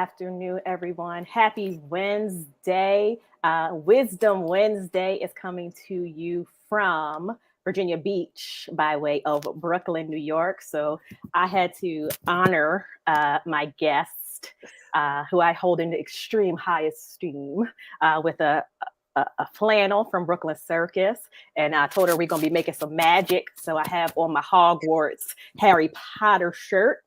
Afternoon, everyone. Happy Wednesday. Wisdom Wednesday is coming to you from Virginia Beach by way of Brooklyn, New York. So I had to honor my guest, who I hold in extreme high esteem, with a flannel from Brooklyn Circus. And I told her we're going to be making some magic. So I have on my Hogwarts Harry Potter shirt.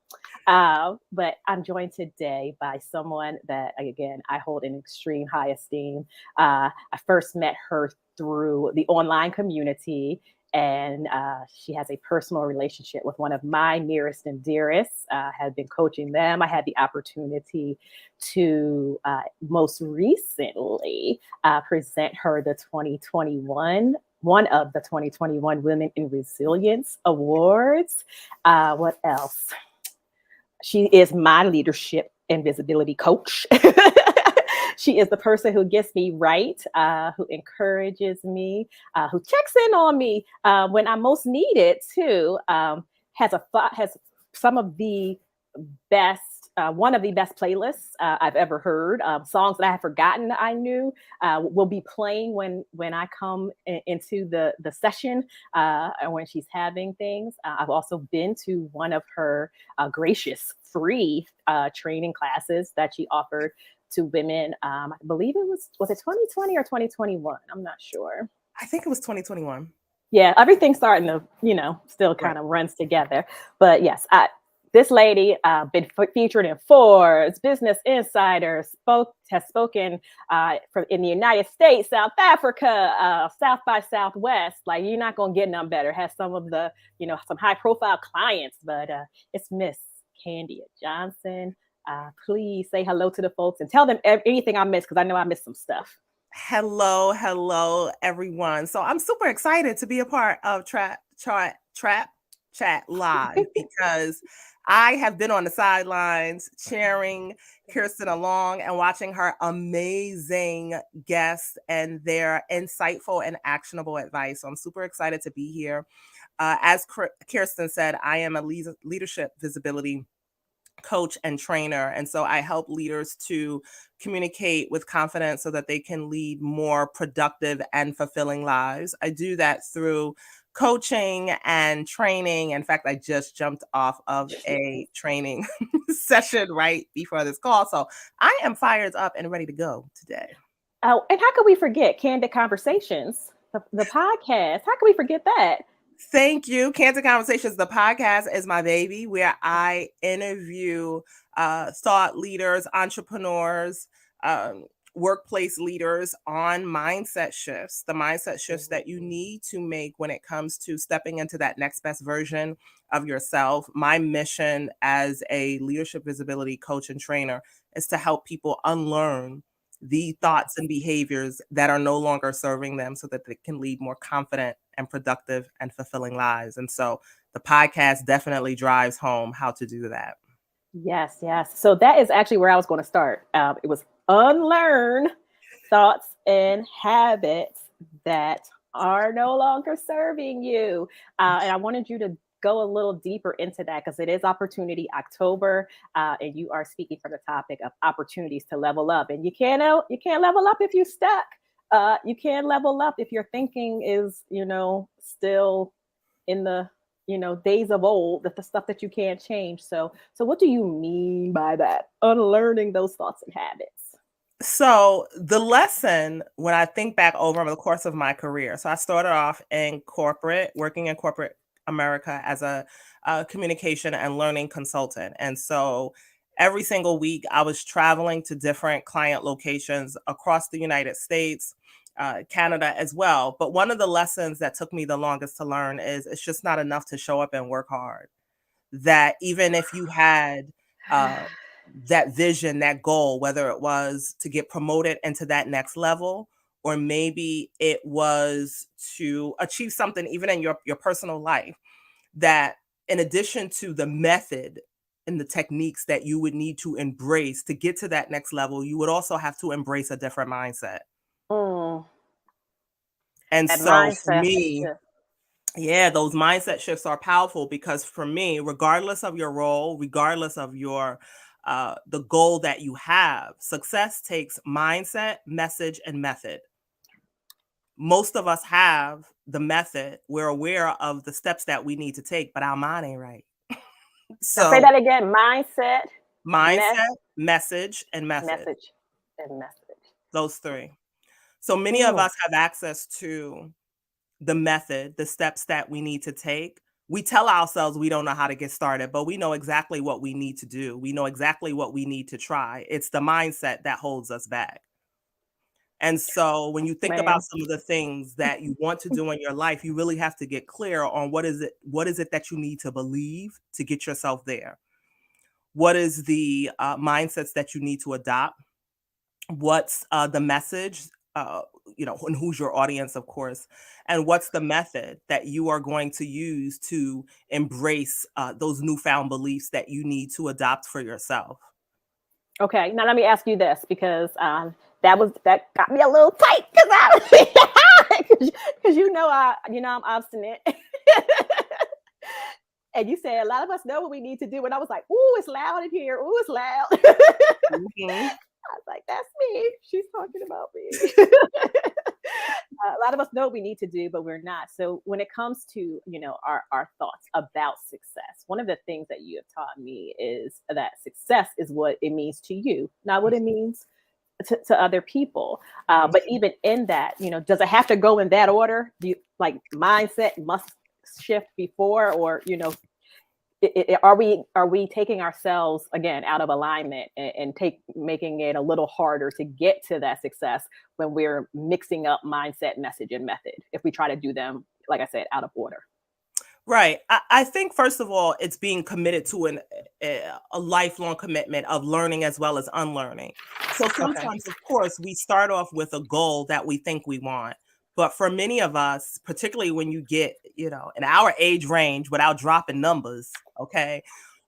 But I'm joined today by someone that, again, I hold in extreme high esteem. I first met her through the online community, and she has a personal relationship with one of my nearest and dearest. Have been coaching them. I had the opportunity to most recently present her the 2021 one of the 2021 Women in Resilience Awards. What else? She is my leadership and visibility coach. She is the person who gets me right, who encourages me, who checks in on me when I most need it too. Has some of the best, one of the best playlists I've ever heard. Songs that I have forgotten I knew will be playing when I come into the session, when she's having things. I've also been to one of her gracious free training classes that she offered to women. I believe was it 2020 or 2021? I'm not sure. I think it was 2021. Yeah, everything's starting to, still kind of runs together. But yes, this lady been featured in Forbes, Business Insider, has spoken in the United States, South Africa, South by Southwest. Like, you're not gonna get none better. Has some of the, some high profile clients, but it's Miss Kandia Johnson. Please say hello to the folks and tell them anything I missed, because I know I missed some stuff. Hello, everyone. So I'm super excited to be a part of Trap Chat Live because I have been on the sidelines cheering Kirsten along and watching her amazing guests and their insightful and actionable advice. So I'm super excited to be here. As Kirsten said, I am a leadership visibility coach and trainer. And so I help leaders to communicate with confidence so that they can lead more productive and fulfilling lives. I do that through coaching and training. In fact, I just jumped off of a training session right before this call. So I am fired up and ready to go today. Oh, and how could we forget Kandid Conversations, the podcast? How could we forget that? Thank you. Kandid Conversations, the podcast, is my baby, where I interview thought leaders, entrepreneurs, workplace leaders on mindset shifts, the mindset shifts that you need to make when it comes to stepping into that next best version of yourself. My mission as a leadership visibility coach and trainer is to help people unlearn the thoughts and behaviors that are no longer serving them so that they can lead more confident and productive and fulfilling lives. And so the podcast definitely drives home how to do that. Yes. So that is actually where I was going to start. It was unlearn thoughts and habits that are no longer serving you. And I wanted you to go a little deeper into that, because it is Opportunity October, and you are speaking from the topic of opportunities to level up. And you can't level up if you're stuck. You can't level up if your thinking is, still in the, days of old, that the stuff that you can't change. So what do you mean by that? Unlearning those thoughts and habits. So the lesson, when I think back over the course of my career, so I started off in working in corporate America as a communication and learning consultant. And so every single week I was traveling to different client locations across the United States, Canada as well. But one of the lessons that took me the longest to learn is it's just not enough to show up and work hard. That even if you had that vision, that goal, whether it was to get promoted into that next level, or maybe it was to achieve something even in your personal life, that in addition to the method and the techniques that you would need to embrace to get to that next level, you would also have to embrace a different mindset. And that so for me, those mindset shifts are powerful, because for me, regardless of your role, regardless of your the goal that you have. Success takes mindset, message, and method. Most of us have the method. We're aware of the steps that we need to take, but our mind ain't right. Now say So that again. Mindset, mindset, message, and method. message, and message. Those three. So many of Mm. us have access to the method, the steps that we need to take. We tell ourselves we don't know how to get started, but we know exactly what we need to do. We know exactly what we need to try. It's the mindset that holds us back. And so when you think about Man. some of the things that you want to do in your life, you really have to get clear on what is it that you need to believe to get yourself there. What is the mindsets that you need to adopt? What's the message, and who's your audience, of course, and what's the method that you are going to use to embrace those newfound beliefs that you need to adopt for yourself. Okay, now let me ask you this because that got me a little tight because I'm obstinate. And you said a lot of us know what we need to do, and I was like, "Ooh, it's loud in here. Ooh, it's loud." Mhm. I was like, "That's me. She's talking about me." A lot of us know what we need to do, but we're not. So when it comes to our thoughts about success, one of the things that you have taught me is that success is what it means to you, not what it means to other people. But even in that, does it have to go in that order? Do you like mindset must shift before, or are we taking ourselves again out of alignment and making it a little harder to get to that success when we're mixing up mindset, message, and method if we try to do them, like I said, out of order? Right. I think first of all, it's being committed to a lifelong commitment of learning as well as unlearning. So Okay. sometimes, of course, we start off with a goal that we think we want. But for many of us, particularly when you get, in our age range without dropping numbers, okay,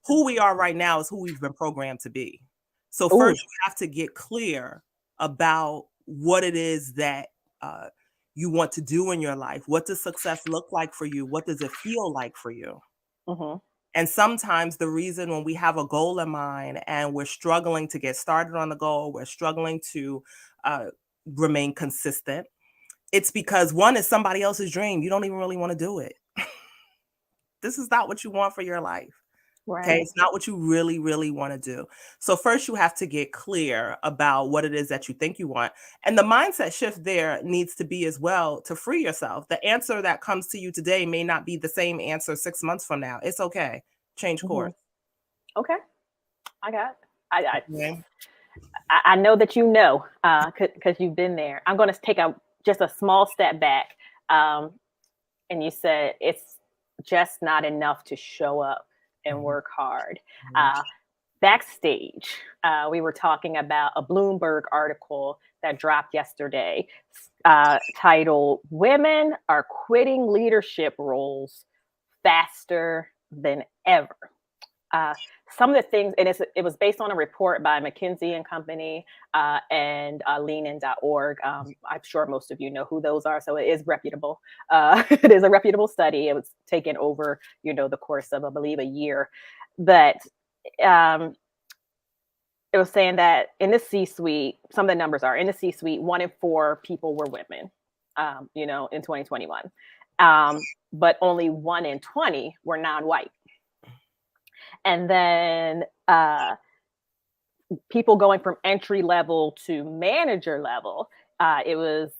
who we are right now is who we've been programmed to be. So Ooh. first, you have to get clear about what it is that uh, you want to do in your life. What does success look like for you? What does it feel like for you? Hmm. And sometimes the reason when we have a goal in mind and we're struggling to get started on the goal, we're struggling to uh, remain consistent, it's because one is somebody else's dream. You don't even really want to do it. This is not what you want for your life. Okay, Right. it's not what you really, really want to do. So first you have to get clear about what it is that you think you want. And the mindset shift there needs to be as well to free yourself. The answer that comes to you today may not be the same answer 6 months from now. It's okay. Change Hmm. course. Okay, I got it. I, Okay. I know that because you've been there. I'm going to take just a small step back. Um, and you said it's just not enough to show up and Mhm, work hard. mhm. Uh, Backstage, we were talking about a Bloomberg article that dropped yesterday, titled "Women Are Quitting Leadership Roles Faster Than Ever." uh, some of the things, and it was based on a report by McKinsey and Company and leanin.org. I'm sure most of you know who those are, so it is reputable. It is a reputable study. It was taken over, the course of, I believe, a year. But um, it was saying that in the C-suite, some of the numbers are in the C-suite, 1 in 4 people were women, in 2021. But only 1 in 20 were non-white. And then people going from entry level to manager level, it was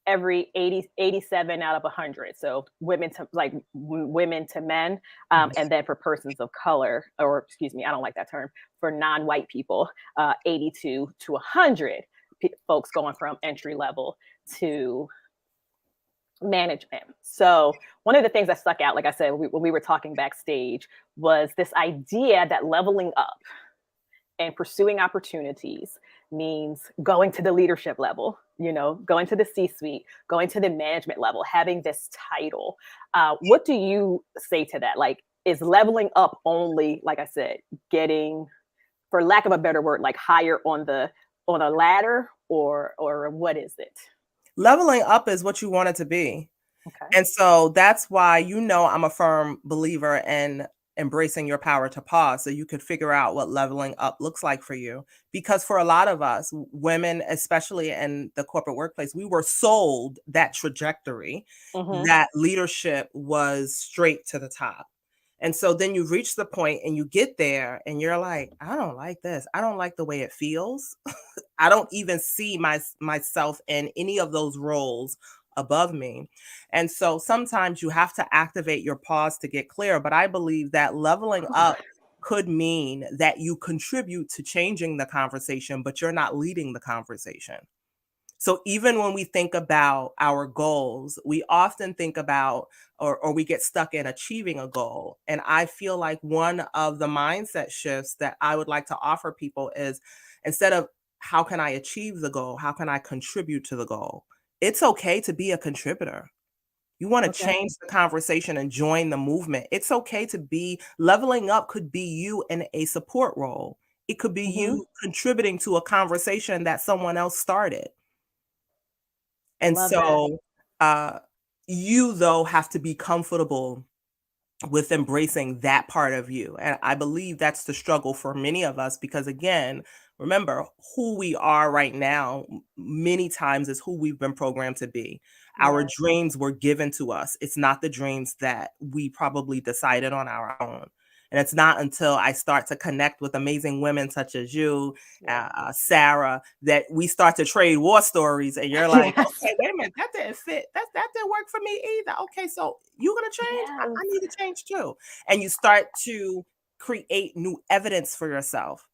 every 87 out of 100. So women to men. And then for persons of color, or excuse me, I don't like that term, for non-white people, 82 to 100 folks going from entry level to management. So one of the things that stuck out, like I said, when we were talking backstage, was this idea that leveling up and pursuing opportunities means going to the leadership level, going to the C-suite, going to the management level, having this title. What do you say to that? Like, is leveling up only, like I said, getting, for lack of a better word, like higher on a ladder, or what is it? Leveling up is what you want it to be. Okay. And so that's why, I'm a firm believer in embracing your power to pause so you could figure out what leveling up looks like for you. Because for a lot of us, women, especially in the corporate workplace, we were sold that trajectory, that leadership was straight to the top. And so then you reach the point and you get there and you're like, I don't like this. I don't like the way it feels. I don't even see myself in any of those roles above me. And so sometimes you have to activate your pause to get clear. But I believe that leveling up could mean that you contribute to changing the conversation, but you're not leading the conversation. So even when we think about our goals, we often think about or we get stuck in achieving a goal. And I feel like one of the mindset shifts that I would like to offer people is, instead of how can I achieve the goal, how can I contribute to the goal? It's okay to be a contributor. You want to Okay. change the conversation and join the movement. It's okay to be leveling up, could be you in a support role. It could be you contributing to a conversation that someone else started. I And love that. so, uh, you, though, have to be comfortable with embracing that part of you. And I believe that's the struggle for many of us because, again, remember who we are right now, many times is who we've been programmed to be. Our Yes. dreams were given to us. It's not the dreams that we probably decided on our own. And it's not until I start to connect with amazing women such as you, Yes. Sarah, that we start to trade war stories. And you're like, Yes. okay, wait a minute, that didn't fit. That didn't work for me either. Okay, so you gonna change? I Yes. need to change too. And you start to create new evidence for yourself.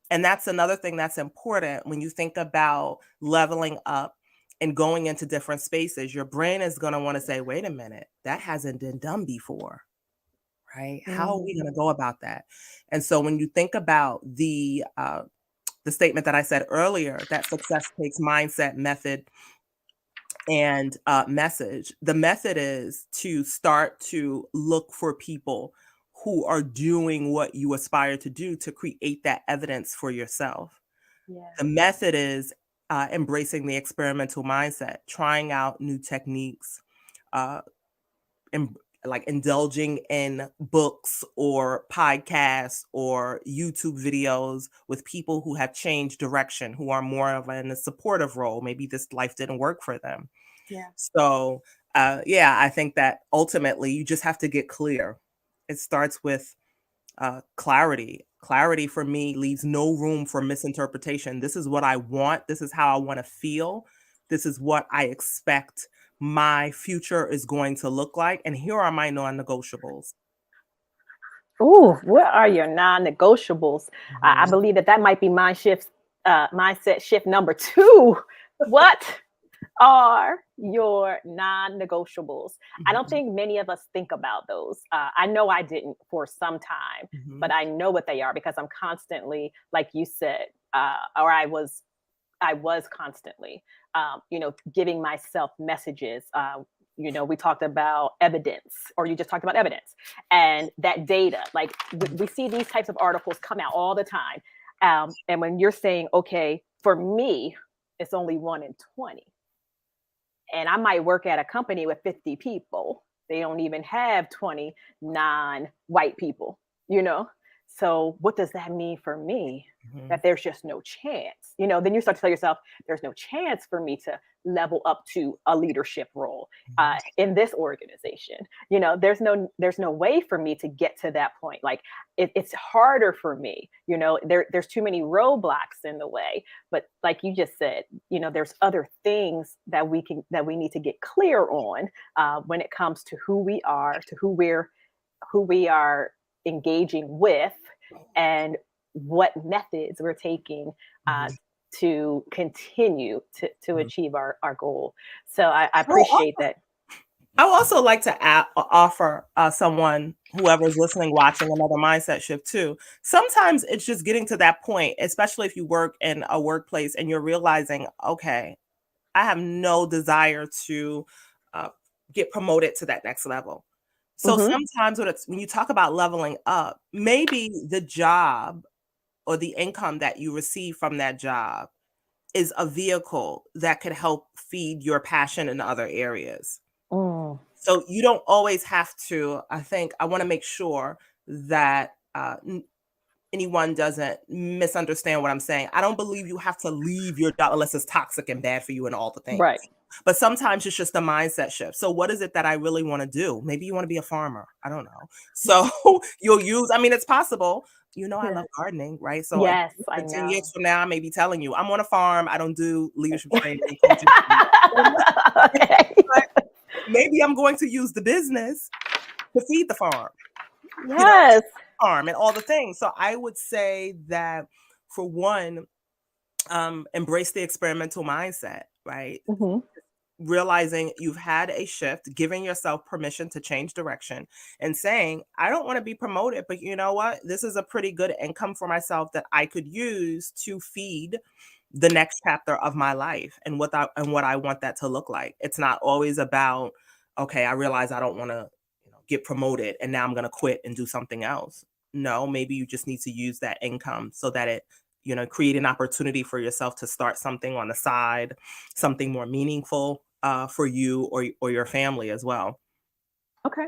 And that's another thing that's important when you think about leveling up and going into different spaces. Your brain is going to want to say, wait a minute, that hasn't been done before, right? How are we going to go about that? And so when you think about the statement that I said earlier, that success takes mindset, method, and message. The method is to start to look for people who are doing what you aspire to do to create that evidence for yourself. Yes. The method is embracing the experimental mindset, trying out new techniques, uh, and like indulging in books or podcasts or YouTube videos with people who have changed direction, who are more of in a supportive role. Maybe this life didn't work for them. Yeah. So, yeah, I think that ultimately you just have to get clear. It starts with clarity. Clarity for me leaves no room for misinterpretation. This is what I want. This is how I want to feel. This is what I expect my future is going to look like. And here are my non negotiables. Ooh, what are your non-negotiables? I Mhm. believe that that might be mindset shift number two. What are your non-negotiables? I don't Mhm. think many of us think about those. I know I didn't for some time, but Mhm. I know what they are because I'm constantly, like you said, or I was constantly, giving myself messages. We talked about evidence, or you just talked about evidence and that data. Like we see these types of articles come out all the time. And when you're saying, okay, for me, it's only 1 in 20. And I might work at a company with 50 people. They don't even have 20 non-white people, you know? So what does that mean for me? Mhm. That there's just no chance. Then you start to tell yourself, there's no chance for me to level up to a leadership role Mhm. in this organization. There's no way for me to get to that point. Like it's harder for me. There's too many roadblocks in the way. But like you just said, there's other things that we need to get clear on when it comes to who we are, to who we are engaging with, and what methods we're taking uh, Mhm. to continue to Mhm. achieve our goal. So I Oh, appreciate that. I would also like to offer someone, whoever's listening, watching, another mindset shift too. Sometimes it's just getting to that point, especially if you work in a workplace and you're realizing, okay, I have no desire to uh, get promoted to that next level. So Hmm. sometimes when you talk about leveling up, maybe the job or the income that you receive from that job is a vehicle that could help feed your passion in other areas. Mm. So you don't always have to, I think I want to make sure that anyone doesn't misunderstand what I'm saying. I don't believe you have to leave your job unless it's toxic and bad for you and all the things. Right. But sometimes it's just a mindset shift. So what is it that I really want to do? Maybe you want to be a farmer. I don't know. So you'll use, I mean, it's possible. You know, I Yeah. love gardening, right? So Yes, I 10 know. years from now, I may be telling you, I'm on a farm. I don't do leadership training, coaching. Okay. But maybe I'm going to use the business to feed the farm. Yes. Farm and all the things. So I would say that for one, embrace the experimental mindset, right? Mm-hmm. Realizing you've had a shift, giving yourself permission to change direction and saying, I don't want to be promoted, but you know what? This is a pretty good income for myself that I could use to feed the next chapter of my life and what I want that to look like. It's not always about, okay, I realize I don't want to, get promoted and now I'm going to quit and do something else. No, maybe you just need to use that income so that it, create an opportunity for yourself to start something on the side, something more meaningful for you or your family as well. Okay.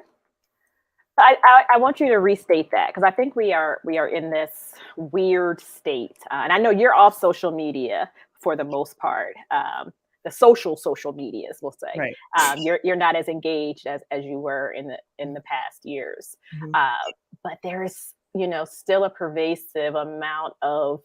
I want you to restate that because I think we are in this weird state, and I know you're off social media for the most part. The social medias, we'll say. Right. You're not as engaged as you were in the past years, Mhm. but there's still a pervasive amount of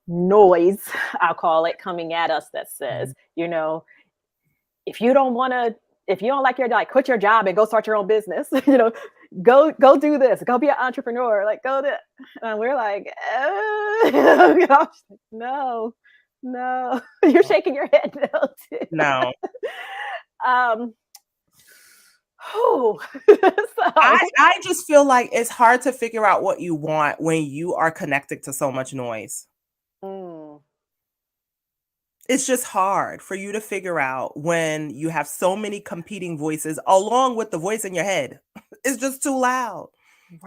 noise, I'll call it, coming at us that says, if you don't want to, if you don't like your job, quit your job and go start your own business. Go do this. Go be an entrepreneur. Like go to, and we're like, gosh, no, no. You're shaking your head no too. No. um. So I just feel like it's hard to figure out what you want when you are connected to so much noise. mm, It's just hard for you to figure out when you have so many competing voices along with the voice in your head. It's just too loud.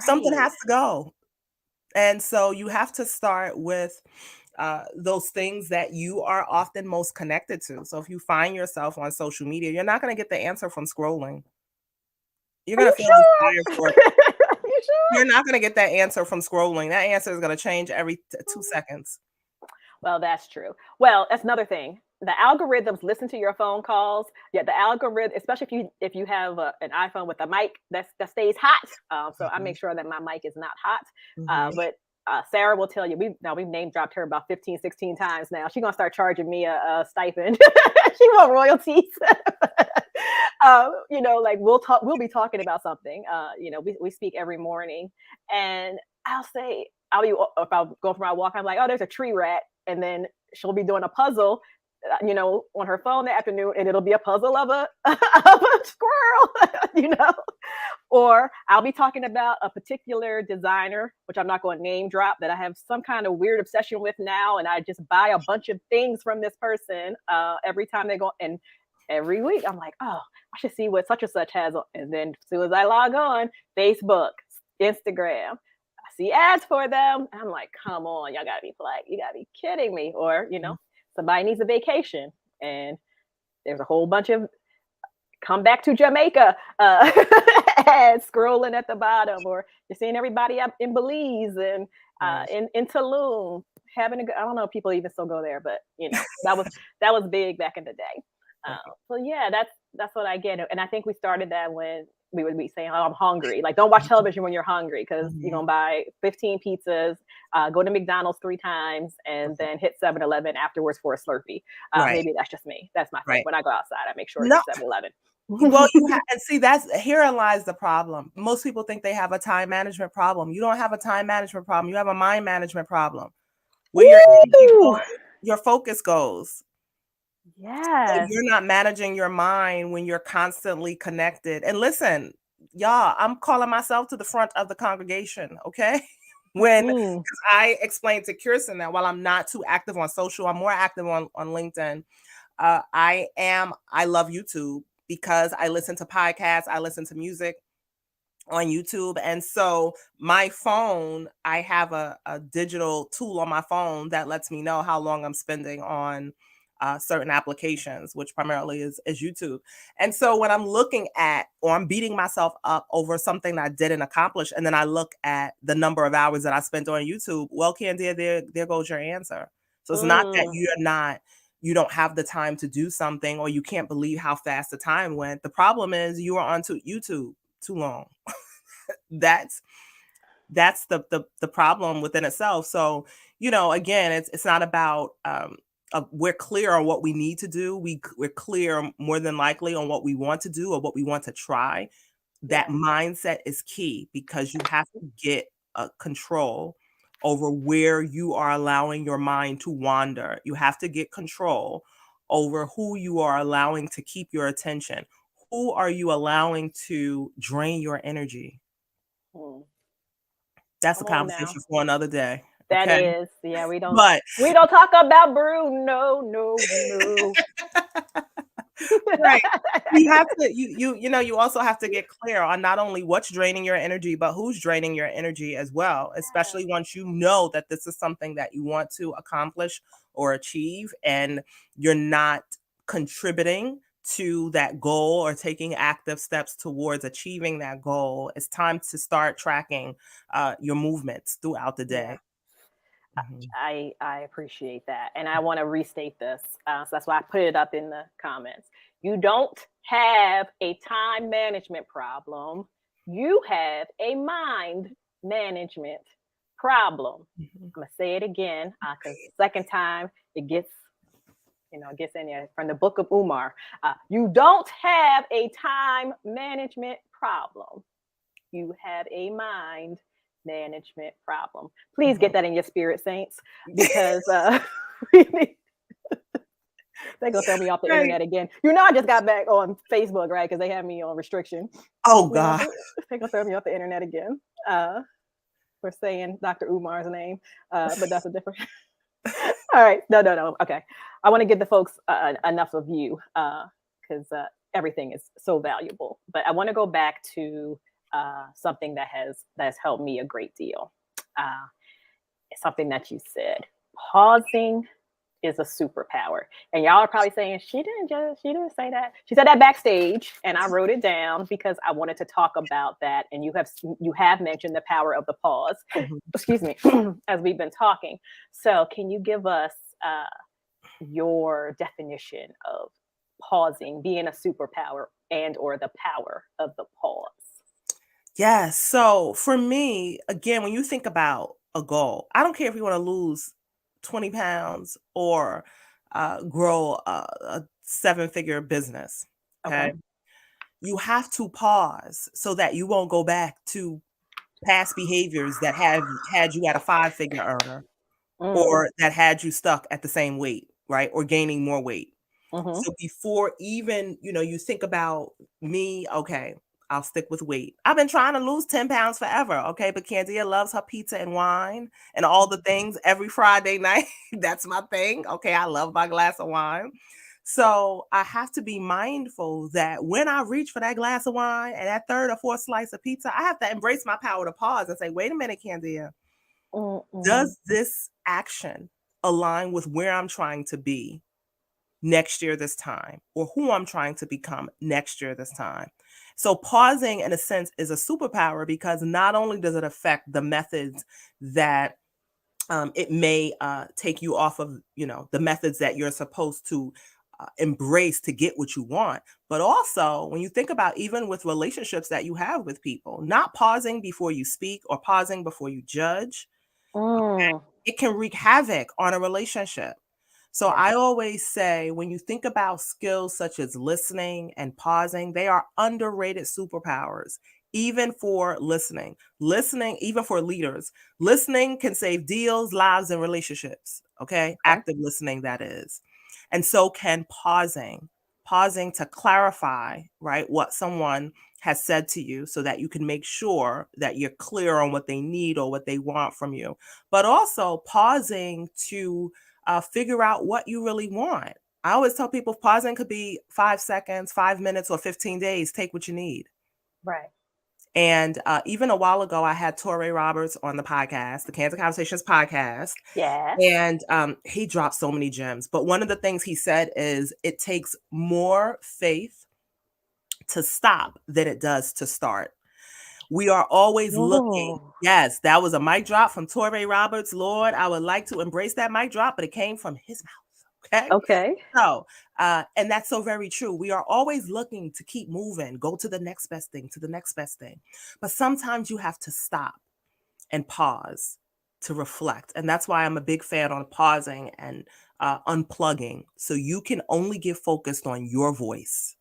Something right. has to go. And so you have to start with those things that you are often most connected to. So if you find yourself on social media, you're not going to get the answer from scrolling. You're Are going you to feel inspired sure? for it. Are you sure? You're not going to get that answer from scrolling. That answer is going to change every 2 seconds. Well, that's true. Well, that's another thing. The algorithms listen to your phone calls. Yeah, the algorithm, especially if you have an iPhone with a mic that stays hot. So I make sure that my mic is not hot. Mhm. But Sarah will tell you. We've name dropped her about 15, 16 times now. She's gonna start charging me a stipend. She want royalties. Like we'll be talking about something. We speak every morning, and I'll be if I'll go for my walk, I'm like, oh, there's a tree rat, and then she'll be doing a puzzle, on her phone that afternoon, and it'll be a puzzle of a of a squirrel, or I'll be talking about a particular designer, which I'm not going to name drop, that I have some kind of weird obsession with now, and I just buy a bunch of things from this person every time they go. And every week, I'm like, oh, I should see what such and such has. And then as soon as I log on, Facebook, Instagram, I see ads for them. I'm like, come on, y'all gotta be like, you gotta be kidding me. Or, somebody needs a vacation and there's a whole bunch of come back to Jamaica ads scrolling at the bottom, or you're seeing everybody up in Belize and Right. in Tulum having I don't know if people even still go there, but that was big back in the day. Right. So yeah, that's what I get, and I think we started that when we would be saying, "Oh, I'm hungry." Like, don't watch television when you're hungry because you're Mhm. gonna buy 15 pizzas, go to McDonald's 3 times, and then hit 7-Eleven afterwards for a Slurpee. Right. Maybe that's just me. That's my thing. Right. When I go outside, I make sure it's No, a 7-Eleven. well, and see, that's herein lies the problem. Most people think they have a time management problem. You don't have a time management problem. You have a mind management problem. Where your energy Woo! goes, your focus goes. So Yes. you're not managing your mind when you're constantly connected. And listen, y'all, I'm calling myself to the front of the congregation, okay? When 'cause I explained to Kirsten that while I'm not too active on social, I'm more active on LinkedIn. I love YouTube because I listen to podcasts, I listen to music on YouTube. And so my phone, I have a digital tool on my phone that lets me know how long I'm spending on certain applications, which primarily is YouTube. And so when I'm looking at, or I'm beating myself up over something that I didn't accomplish, and then I look at the number of hours that I spent on YouTube, well, Candia, there goes your answer. So it's not that you don't have the time to do something, or you can't believe how fast the time went. The problem is you are on YouTube too long. That's the problem within itself. So, again, it's not about we're clear on what we need to do. We're clear more than likely on what we want to do or what we want to try. That mindset is key, because you have to get control over where you are allowing your mind to wander. You have to get control over who you are allowing to keep your attention. Who are you allowing to drain your energy? That's a conversation for another day. That Okay? is, yeah. We don't But talk about Bruno. No. right. You have to you also have to get clear on not only what's draining your energy, but who's draining your energy as well, especially once you know that this is something that you want to accomplish or achieve, and you're not contributing to that goal or taking active steps towards achieving that goal. It's time to start tracking your movements throughout the day. I appreciate that. And I want to restate this. So that's why I put it up in the comments. You don't have a time management problem. You have a mind management problem. I'm going to say it again, because second time it gets in there from the book of Umar. You don't have a time management problem. You have a mind management problem. Please get that in your spirit, saints, because they're gonna throw me off the internet again. I just got back on Facebook, right? Because they have me on restriction. Oh God, they're gonna throw me off the internet again for saying Dr. Umar's name, but that's a different. All right, no. Okay, I want to give the folks enough of you because everything is so valuable. But I want to go back to something that has helped me a great deal. It's something that you said. Pausing is a superpower, and y'all are probably saying she didn't say that. She said that backstage, and I wrote it down because I wanted to talk about that. And you have mentioned the power of the pause. Excuse me, as we've been talking. So, can you give us your definition of pausing being a superpower and/or the power of the pause? Yes. So for me, again, when you think about a goal, I don't care if you want to lose 20 pounds or grow a 7-figure business. Okay. You have to pause so that you won't go back to past behaviors that have had you at a 5-figure earner or that had you stuck at the same weight, right? Or gaining more weight. So before even, you think about me, okay, I'll stick with weight. I've been trying to lose 10 pounds forever. Okay. But Kandia loves her pizza and wine and all the things every Friday night. That's my thing. Okay. I love my glass of wine. So I have to be mindful that when I reach for that glass of wine and that third or fourth slice of pizza, I have to embrace my power to pause and say, wait a minute, Kandia, does this action align with where I'm trying to be next year this time, or who I'm trying to become next year this time? So pausing, in a sense, is a superpower, because not only does it affect the methods that it may take you off of, the methods that you're supposed to embrace to get what you want, but also when you think about even with relationships that you have with people, not pausing before you speak or pausing before you judge, it can wreak havoc on a relationship. So I always say, when you think about skills such as listening and pausing, they are underrated superpowers, even for listening. Listening, even for leaders, listening can save deals, lives, and relationships. Okay. Active listening, that is. And so can pausing to clarify, right, what someone has said to you so that you can make sure that you're clear on what they need or what they want from you, but also pausing to figure out what you really want. I always tell people pausing could be 5 seconds, 5 minutes, or 15 days. Take what you need. Right. And even a while ago, I had Torrey Roberts on the podcast, the Kandid Conversations podcast. Yes. And he dropped so many gems. But one of the things he said is it takes more faith to stop than it does to start. We are always looking. Oh, Yes, that was a mic drop from Torrey Roberts. Lord, I would like to embrace that mic drop, but it came from his mouth. Okay. okay. So, and that's so very true. We are always looking to keep moving, go to the next best thing, to the next best thing. But sometimes you have to stop and pause to reflect. And that's why I'm a big fan on pausing and unplugging. So you can only get focused on your voice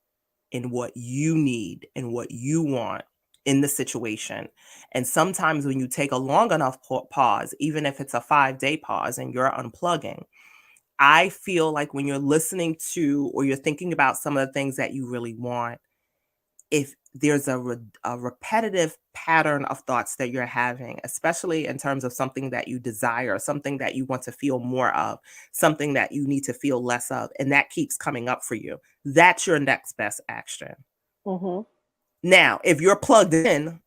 and what you need and what you want in the situation. And sometimes when you take a long enough pause, even if it's a 5-day pause and you're unplugging, I feel like when you're listening to or you're thinking about some of the things that you really want, if there's a repetitive pattern of thoughts that you're having, especially in terms of something that you desire, something that you want to feel more of, something that you need to feel less of, and that keeps coming up for you, that's your next best action. Mm-hmm. Now, if you're plugged in,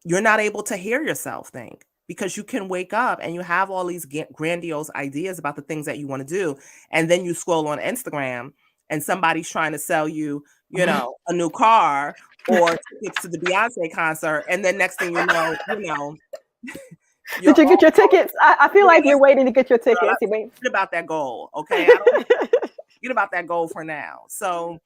you're not able to hear yourself think because you can wake up and you have all these grandiose ideas about the things that you want to do. And then you scroll on Instagram and somebody's trying to sell you, you know, a new car or tickets to the Beyonce concert. And then next thing you know, Did you get your tickets? I feel like you're waiting to get your tickets. Forget about that goal. Okay. I don't forget about that goal for now. So,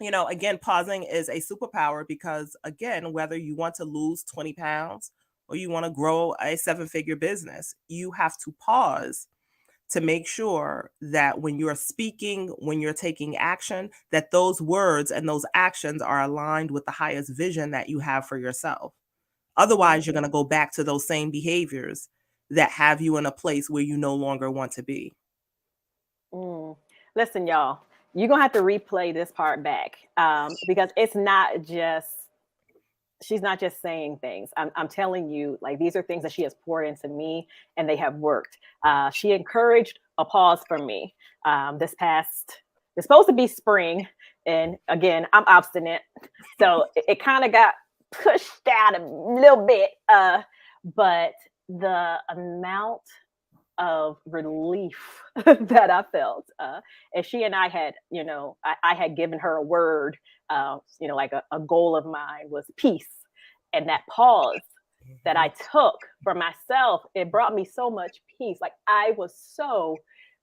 you know, again, pausing is a superpower because, again, whether you want to lose 20 pounds or you want to grow a 7-figure business, you have to pause to make sure that when you're speaking, when you're taking action, that those words and those actions are aligned with the highest vision that you have for yourself. Otherwise, you're going to go back to those same behaviors that have you in a place where you no longer want to be. Listen, y'all, you're going to have to replay this part back because it's not just, she's not just saying things. I'm telling you, like, these are things that she has poured into me and they have worked. She encouraged a pause for me it's supposed to be spring. And again, I'm obstinate. So it kind of got pushed out a little bit. But the amount of relief that I felt. And she and I had, you know, I had given her a word, you know, like a goal of mine was peace. And that pause that I took for myself, it brought me so much peace. Like I was so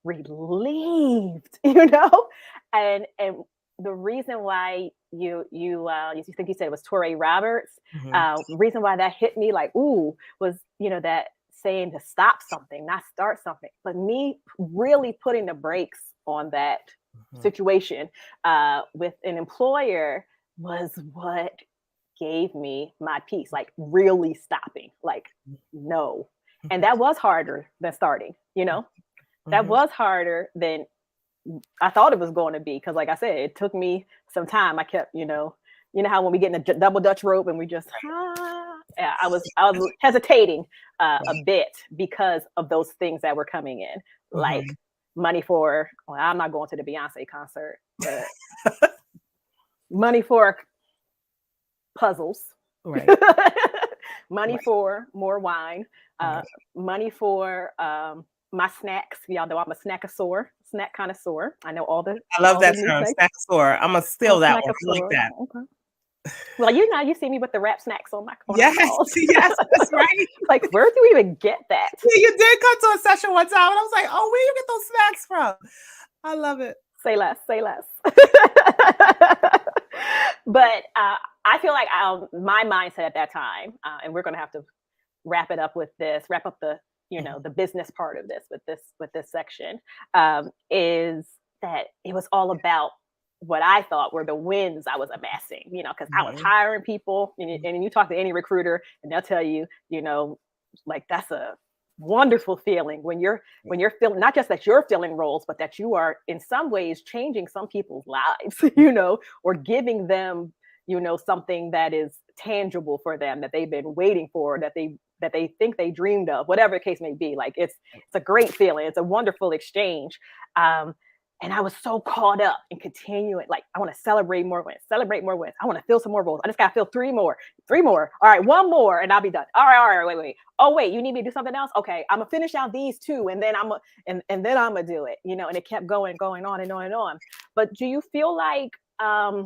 relieved, you know? And the reason why you think you said it was Torrey Roberts, the reason why that hit me like, ooh, was, you know, that saying to stop something, not start something, but me really putting the brakes on that situation with an employer was what gave me my peace, like really stopping, like, no. And that was harder than starting, you know, that was harder than I thought it was going to be. Because like I said, it took me some time. I kept, you know how when we get in a double Dutch rope and we just, yeah, I was hesitating a bit because of those things that were coming in, like money for, well, I'm not going to the Beyonce concert, but money for puzzles, right. money for more wine, money for my snacks. Y'all know I'm a snack connoisseur. I know all the. I love that term, snackasaur. I'm gonna steal that one. I like that. Okay. Well, you see me with the wrap snacks on my yes, yes, that's right. Like, where do we even get that? Yeah, you did come to a session one time, and I was like, "Oh, where you get those snacks from?" I love it. Say less. But I feel like my mindset at that time, and we're going to have to wrap up the the business part of this with this section, is that it was all about what I thought were the wins I was amassing, you know, because I was hiring people, and you talk to any recruiter and they'll tell you, you know, like that's a wonderful feeling when you're feeling, not just that you're filling roles, but that you are in some ways changing some people's lives, you know, or giving them, you know, something that is tangible for them that they've been waiting for, that they think they dreamed of, whatever the case may be. Like it's a great feeling. It's a wonderful exchange. And I was so caught up in continuing, like, I want to celebrate more wins, celebrate more wins. I want to fill some more goals. I just got to fill three more. All right, one more, and I'll be done. All right, wait. Oh, wait, you need me to do something else? Okay, I'm gonna finish out these two, and then and then I'm gonna do it. And it kept going on and on and on. But do you feel like our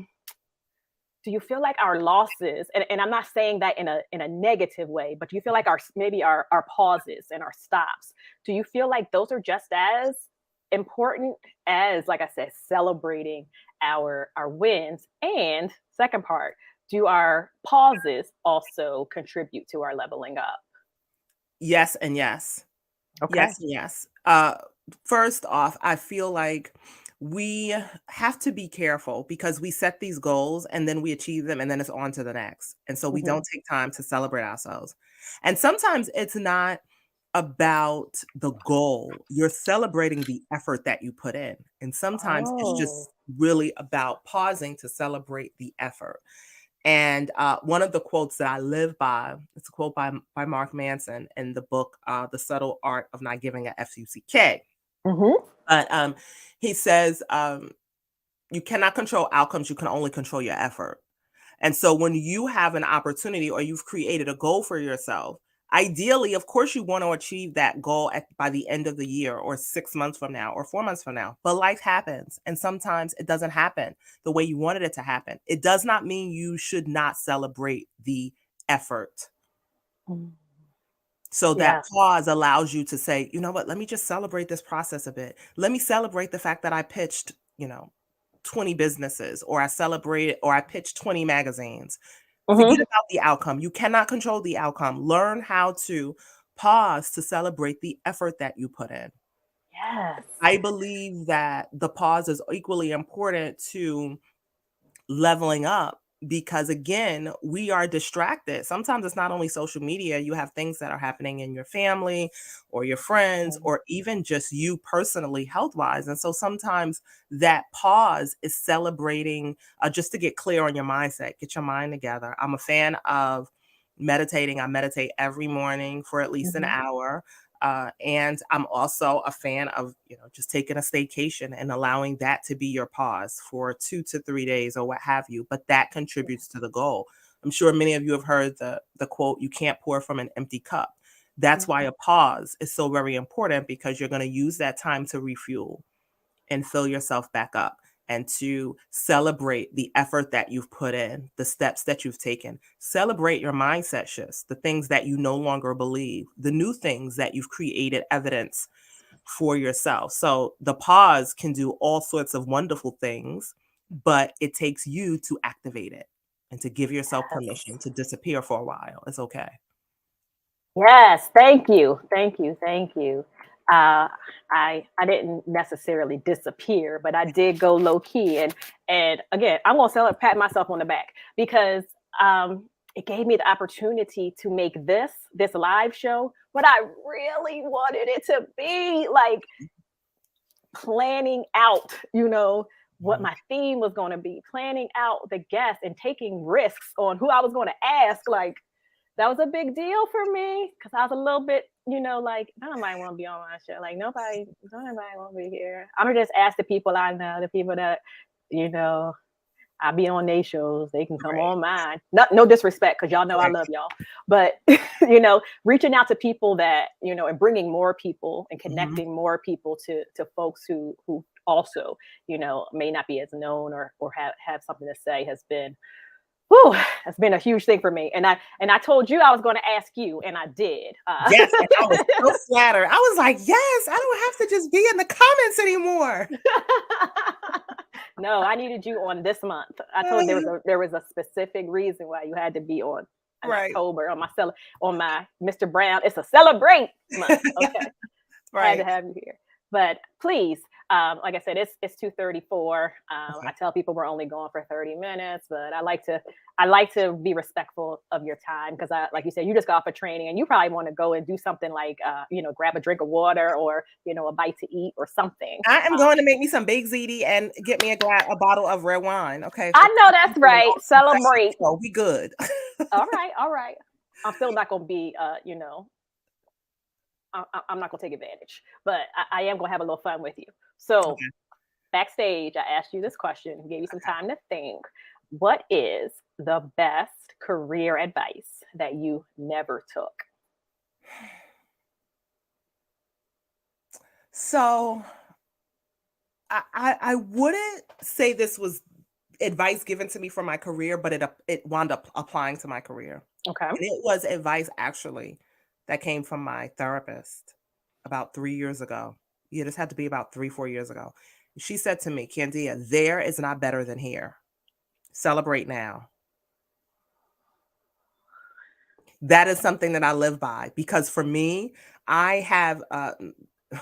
losses, and I'm not saying that in a negative way, but do you feel like our pauses and our stops, do you feel like those are just as important as, like I said, celebrating our wins? And second part, do our pauses also contribute to our leveling up? Yes and yes. Okay. Yes and yes. First off, I feel like we have to be careful because we set these goals and then we achieve them and then it's on to the next. And so we Hmm. don't take time to celebrate ourselves. And sometimes it's not about the goal. You're celebrating the effort that you put in. And sometimes it's Oh. just really about pausing to celebrate the effort. And one of the quotes that I live by, it's a quote by Mark Manson in the book, The Subtle Art of Not Giving a FUCK. Hmm. But he says, you cannot control outcomes, you can only control your effort. And so when you have an opportunity or you've created a goal for yourself, ideally, of course, you want to achieve that goal by the end of the year or 6 months from now or 4 months from now. But life happens. And sometimes it doesn't happen the way you wanted it to happen. It does not mean you should not celebrate the effort. So that Yes. pause allows you to say, you know what, let me just celebrate this process a bit. Let me celebrate the fact that I pitched, 20 businesses, or I pitched 20 magazines. Forget Hmm. about the outcome. You cannot control the outcome. Learn how to pause to celebrate the effort that you put in. Yes. I believe that the pause is equally important to leveling up because again, we are distracted. Sometimes it's not only social media, you have things that are happening in your family or your friends or even just you personally health wise. And so sometimes that pause is celebrating just to get clear on your mindset, get your mind together. I'm a fan of meditating. I meditate every morning for at least an Hmm. hour. And I'm also a fan of, just taking a staycation and allowing that to be your pause for 2 to 3 days or what have you. But that contributes to the goal. I'm sure many of you have heard the quote, "You can't pour from an empty cup." That's why a pause is so very important because you're going to use that time to refuel and fill yourself back up and to celebrate the effort that you've put in, the steps that you've taken. Celebrate your mindset shifts, the things that you no longer believe, the new things that you've created evidence for yourself. So the pause can do all sorts of wonderful things, but it takes you to activate it and to give yourself permission Yes. to disappear for a while. It's okay. Yes, thank you, thank you, thank you. I didn't necessarily disappear, but I did go low key, and again, I'm gonna pat myself on the back because it gave me the opportunity to make this live show what I really wanted it to be, like planning out, what Mhm. my theme was going to be, planning out the guests and taking risks on who I was going to ask, like that was a big deal for me because I was a little bit, like nobody want to be on my show. Like nobody want to be here. I'm gonna just ask the people I know, the people that, you know, I be on their shows. They can come Right. on mine. No disrespect, because y'all know I Right. love y'all. But reaching out to people that and bringing more people and Mhm. connecting more people to folks who also may not be as known or have something to say has been whew, has been a huge thing for me. And I told you I was going to ask you, and I did. Yes, and I was so flattered. I was like, "Yes, I don't have to just be in the comments anymore." No, I needed you on this month. I told you there was a specific reason why you had to be on in Right. October on my Mr. Brown. It's a celebrate month. Okay. Had to Right. have you here. But please, like I said, it's 2:34. I Okay. tell people we're only going for 30 minutes, but I like to be respectful of your time because like you said, you just got off a training and you probably want to go and do something like grab a drink of water or a bite to eat or something. I am going to make me some baked ziti and get me a bottle of red wine, okay, I for know that's right. Celebrate. so we good. All right, all right. I'm still not gonna be, I'm not gonna take advantage, but I am gonna have a little fun with you. So Okay. backstage, I asked you this question, gave you some time to think. What is the best career advice that you never took? So I wouldn't say this was advice given to me for my career, but it wound up applying to my career. Okay. And it was advice actually that came from my therapist about 3 years ago. Yeah, this had to be about 3, 4 years ago. She said to me, Candia, there is not better than here. Celebrate now. That is something that I live by because for me, I have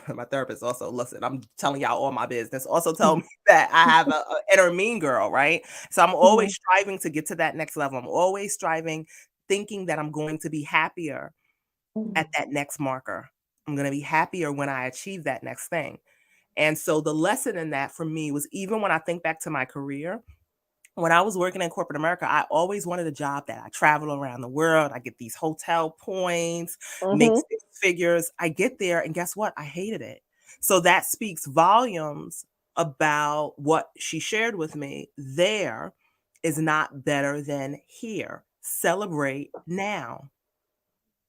my therapist also, listen, I'm telling y'all all my business. Also tell me that I have a inner mean girl, right? So I'm Mhm. always striving to get to that next level. I'm always striving, thinking that I'm going to be happier at Mhm. that next marker. I'm going to be happier when I achieve that next thing. And so the lesson in that for me was even when I think back to my career, when I was working in corporate America, I always wanted a job that I travel around the world. I get these hotel points, make Mhm. 6 figures. I get there, and guess what? I hated it. So that speaks volumes about what she shared with me. There is not better than here. Celebrate now.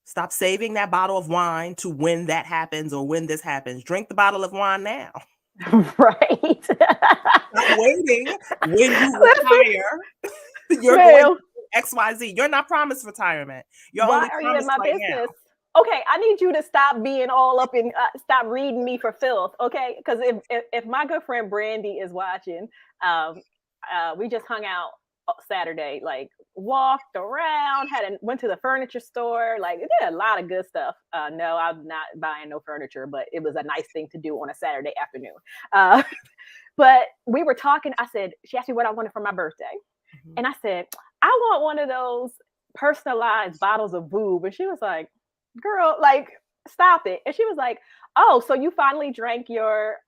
Stop saving that bottle of wine to when that happens or when this happens. Drink the bottle of wine now. Right. Stop waiting when you Listen, retire. You're going to ma'am, do XYZ. You're not promised retirement. You're why only are you in promised my right now. business? Okay, I need you to stop being all up in, stop reading me for filth, okay? Because if my good friend Brandy is watching, um, we just hung out Saturday, like walked around, went to the furniture store, like it did a lot of good stuff. No, I'm not buying no furniture, but it was a nice thing to do on a Saturday afternoon. Uh, but we were talking. I said, she asked me what I wanted for my birthday. Mhm. And I said, I want one of those personalized bottles of boob. And she was like, girl, like, stop it. And she was like, oh, so you finally drank your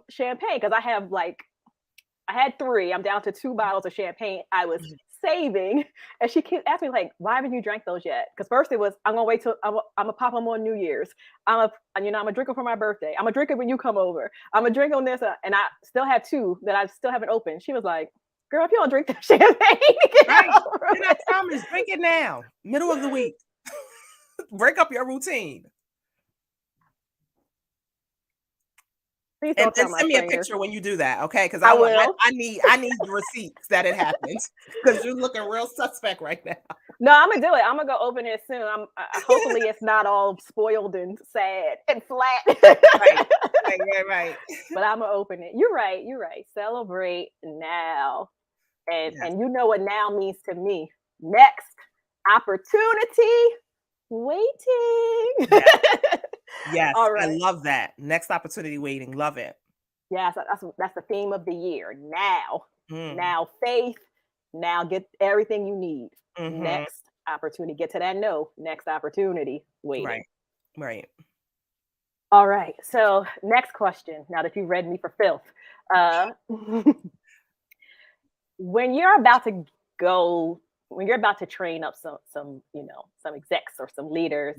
champagne? Because I had three. I'm down to 2 bottles of champagne I was Mhm. saving. And she kept asking me, like, why haven't you drank those yet? Because first it was, I'm gonna wait till I'm gonna pop them on New Year's. I'm gonna drink them for my birthday. I'm gonna drink it when you come over. I'm gonna drink on this, and I still had two that I still haven't opened. She was like, girl, if you don't drink that champagne, get Right. over You're not it. promised. Drink it now. Middle of the week. Break up your routine. Please And don't tell my send me a trainer. picture when you do that, okay? Because I I want will. I need the receipts that it happened. Because you're looking real suspect right now. No, I'm gonna do it. I'm gonna go open it soon. Hopefully it's not all spoiled and sad and flat. Right. Right. But I'm gonna open it. You're right. You're right. Celebrate now, Yes. and you know what now means to me. Next opportunity waiting. Yes. Yes. All I right. love that. Next opportunity waiting. Love it. Yes, that's the theme of the year. Now, Mm. now faith. Now get everything you need. Mhm. Next opportunity. Get to that no. Next opportunity waiting. Right. Right. All right. So next question. Now that you've read me for filth, uh, when you're about to go, when you're about to train up some execs or some leaders,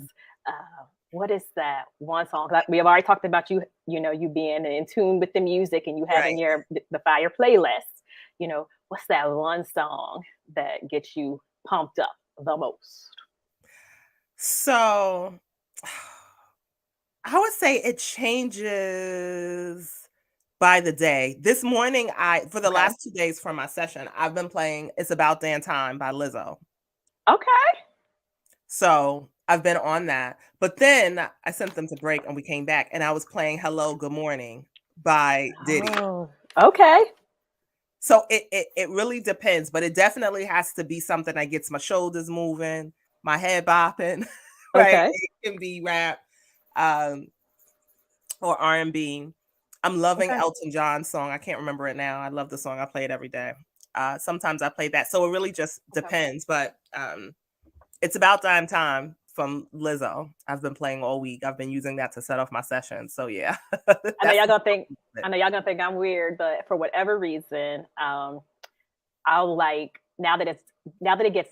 what is that one song? We have already talked about you being in tune with the music and you having Right. the fire playlist. What's that one song that gets you pumped up the most? So I would say it changes by the day. This morning, for the Okay. last 2 days for my session, I've been playing "It's About Damn Time" by Lizzo. Okay. So I've been on that. But then I sent them to break, and we came back, and I was playing "Hello, Good Morning" by Diddy. Oh, okay. So it really depends, but it definitely has to be something that gets my shoulders moving, my head bopping, right? Okay. It can be rap. Um, or R&B. I'm loving Okay. Elton John's song. I can't remember it now. I love the song. I play it every day. Sometimes I play that. So it really just Okay. depends. But it's about damn time from Lizzo. I've been playing all week. I've been using that to set off my session. So yeah, I know that's y'all the gonna think it. I know y'all gonna think I'm weird, but for whatever reason, I'll like now that it gets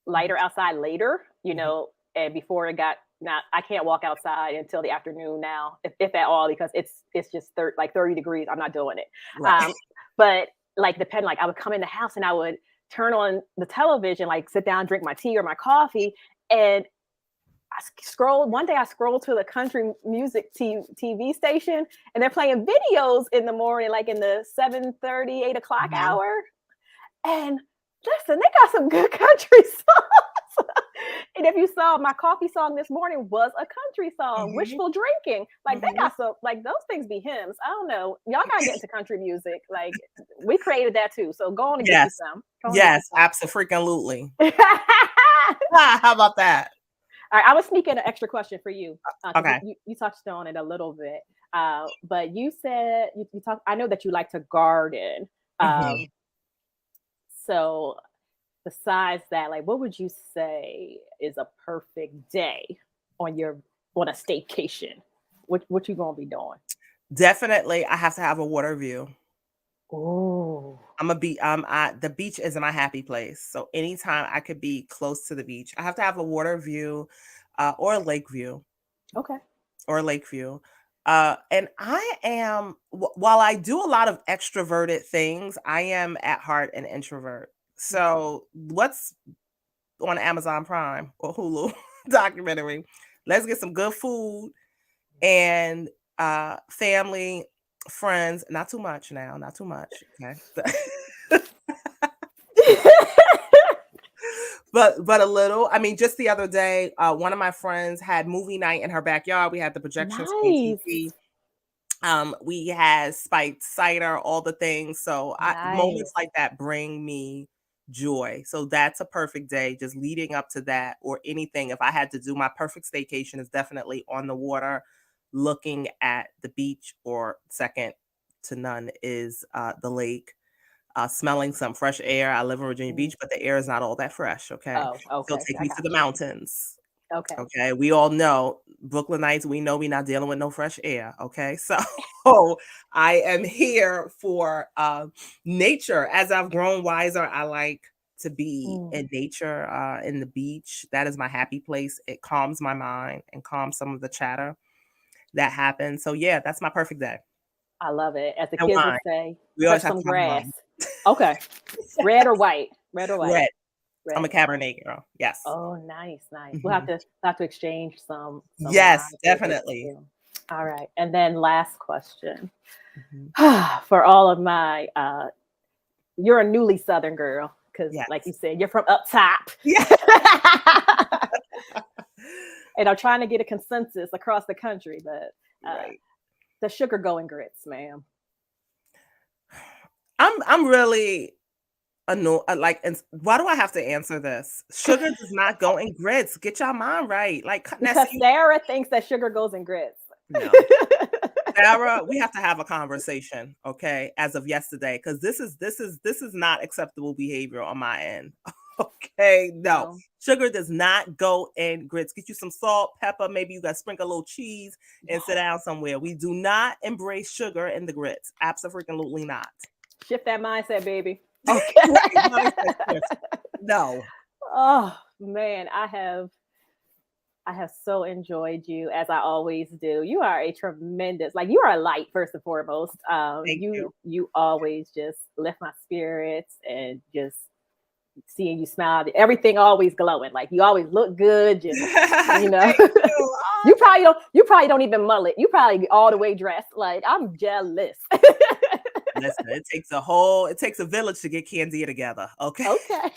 lighter outside later, Mhm. and before it got not, I can't walk outside until the afternoon now, if at all, because it's just 30 degrees. I'm not doing it. Right. But like I would come in the house and I would turn on the television, like sit down, drink my tea or my coffee, and one day I scrolled to the country music TV station, and they're playing videos in the morning, like in the 7:30, 8 o'clock Mhm. hour. And listen, they got some good country songs. And if you saw, my coffee song this morning was a country song, Mhm. Wishful Drinking. Like they Mhm. got some, like those things be hymns. I don't know. Y'all gotta get into country music. Like we created that too. So go on and get you Yes. some. Go on and get you Yes, some. abso-freaking-lutely. All How about that? right, I was sneaking an extra question for you because Okay. you touched on it a little bit. But you said you talk. I know that you like to garden. Mhm. So besides that, like, what would you say is a perfect day on your on a staycation? What you gonna be doing? Definitely, I have to have a water view. Oh, The beach is my happy place. So anytime I could be close to the beach, I have to have a water view, or a lake view, okay. or a lake view. And while I do a lot of extroverted things, I am at heart an introvert. Okay. So what's on Amazon Prime or Hulu documentary? Let's get some good food and family, friends. Not too much now, not too much. Okay. But a little. I mean, just the other day, one of my friends had movie night in her backyard. We had the projection screen TV. Nice, We had spiked cider, all the things. So moments nice. like that bring me joy. So that's a perfect day, just leading up to that or anything. If I had to do my perfect staycation is definitely on the water, looking at the beach, or second to none is the lake, smelling some fresh air. I live in Virginia Mm. Beach, but the air is not all that fresh. Okay. Oh, So okay. take I me to the got you. mountains. Okay. Okay, we all know Brooklynites, we know we're not dealing with no fresh air. Okay, so I am here for nature. As I've grown wiser, I like to be Mm, in nature, in the beach. That is my happy place. It calms my mind and calms some of the chatter that happens. So yeah, that's my perfect day. I love it. As the And kids would wine. say, We always touch have some to have grass. wine. Okay. Red or white? Red or white? Red. I'm a Red. Cabernet girl. Yes. Oh, nice, nice. We'll Mhm. have to exchange some Yes, wines with it definitely. too. All right. And then last question. Mhm. For all of my you're a newly Southern girl, because like you Yes. said, you're from up top. Yeah. And I'm trying to get a consensus across the country, but Right. the sugar going grits, ma'am. I'm really annoyed. Like, and why do I have to answer this? Sugar does not go in grits. Get your mind right. Like, now, Because see, Sarah thinks that sugar goes in grits. no, Sarah, we have to have a conversation, okay? As of yesterday, because this is not acceptable behavior on my end. Okay, no, No, sugar does not go in grits. Get you some salt, pepper. Maybe you got to sprinkle a little cheese and sit yes. down somewhere. We do not embrace sugar in the grits. Absolutely not. Shift that mindset, baby. Okay. Right, mindset shift. No. Oh man, I have so enjoyed you, as I always do. You are a tremendous, like you are a light first and foremost. Thank you. You always just lift my spirits, and just seeing you smile, everything always glowing. Like you always look good. Just Thank you. you probably don't even mullet. You probably all the way dressed. Like I'm jealous. Listen, it takes a village to get Kandia together. Okay. Okay.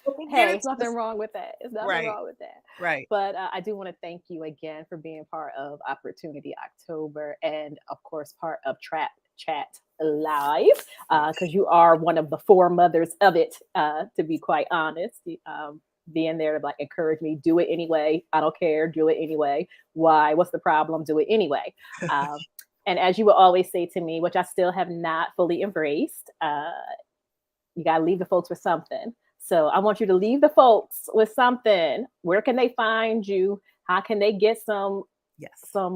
We'll get Hey, into it's nothing this. wrong with that. It's nothing Right. wrong with that. Right. But I do want to thank you again for being part of Opportunity October, and of course, part of Trap Chat Live, Yes. because you are one of the foremothers of it, to be quite honest. Being there to like encourage me, do it anyway. I don't care, do it anyway. Why? What's the problem? Do it anyway. Um, and as you will always say to me, which I still have not fully embraced, you got to leave the folks with something. So I want you to leave the folks with something. Where can they find you? How can they get Yes. some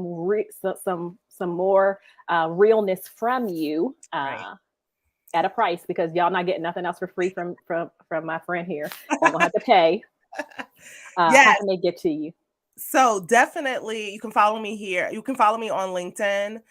more realness from you, Right. at a price, because y'all not getting nothing else for free from my friend here. Y'all gonna have to pay. How Yes. can they get to you? So definitely you can follow me here. You can follow me on LinkedIn.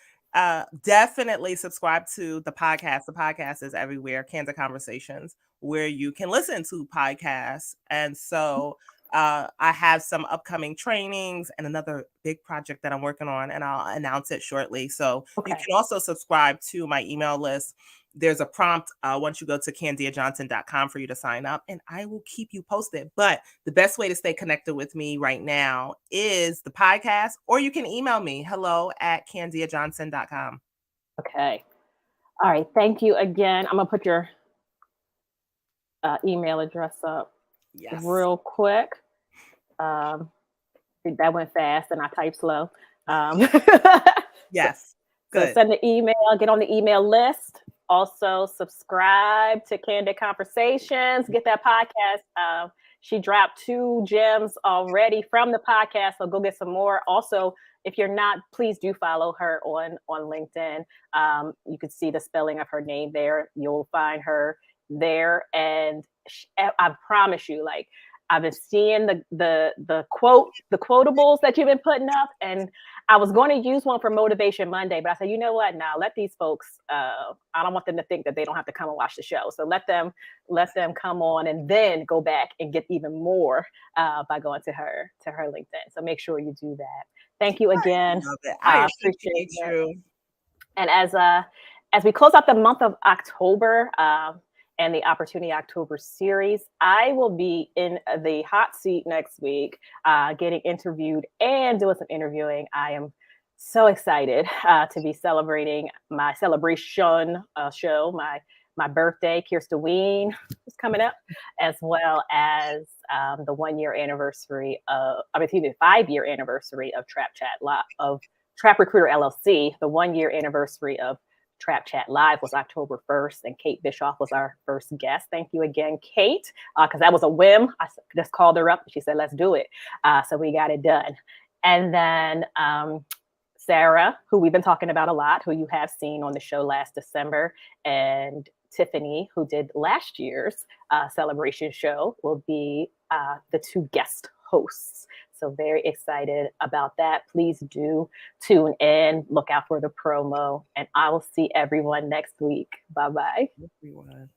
Definitely subscribe to the podcast. The podcast is everywhere, Kandid Conversations, where you can listen to podcasts. And so I have some upcoming trainings and another big project that I'm working on, and I'll announce it shortly. So you Okay. can also subscribe to my email list. There's a prompt once you go to kandiajohnson.com for you to sign up, and I will keep you posted. But the best way to stay connected with me right now is the podcast, or you can email me, hello@kandiajohnson.com. Okay. All right. Thank you again. I'm going to put your email address up Yes. real quick. Um, that went fast and I typed slow. So, Yes. so Good. send the email, get on the email list. Also, subscribe to Kandid Conversations. Get that podcast. She dropped 2 gems already from the podcast, so go get some more. Also, if you're not, please do follow her on LinkedIn. You can see the spelling of her name there. You'll find her there, and I promise you, like I've been seeing the quotables that you've been putting up, and I was going to use one for Motivation Monday, but I said, you know what? Now let these folks. I don't want them to think that they don't have to come and watch the show. So let them come on and then go back and get even more by going to her LinkedIn. So make sure you do that. Thank you again. Love it. I Appreciate appreciate it. you. And as we close out the month of October and the Opportunity October series, I will be in the hot seat next week, getting interviewed and doing some interviewing. I am so excited to be celebrating my celebration show, my birthday. Kirsteween is coming up, as well as the 1 year anniversary of, I mean, excuse me, 5 year anniversary of Trap Chat of Trap Recruiter LLC. The 1 year anniversary of Trap Chat Live was October 1st, and Kate Bischoff was our first guest. Thank you again, Kate, because that was a whim. I just called her up. She said, let's do it. So we got it done. And then Sarah, who we've been talking about a lot, who you have seen on the show last December, and Tiffany, who did last year's celebration show, will be the 2 guest hosts. So very excited about that. Please do tune in, look out for the promo, and I will see everyone next week. Bye-bye. Everyone.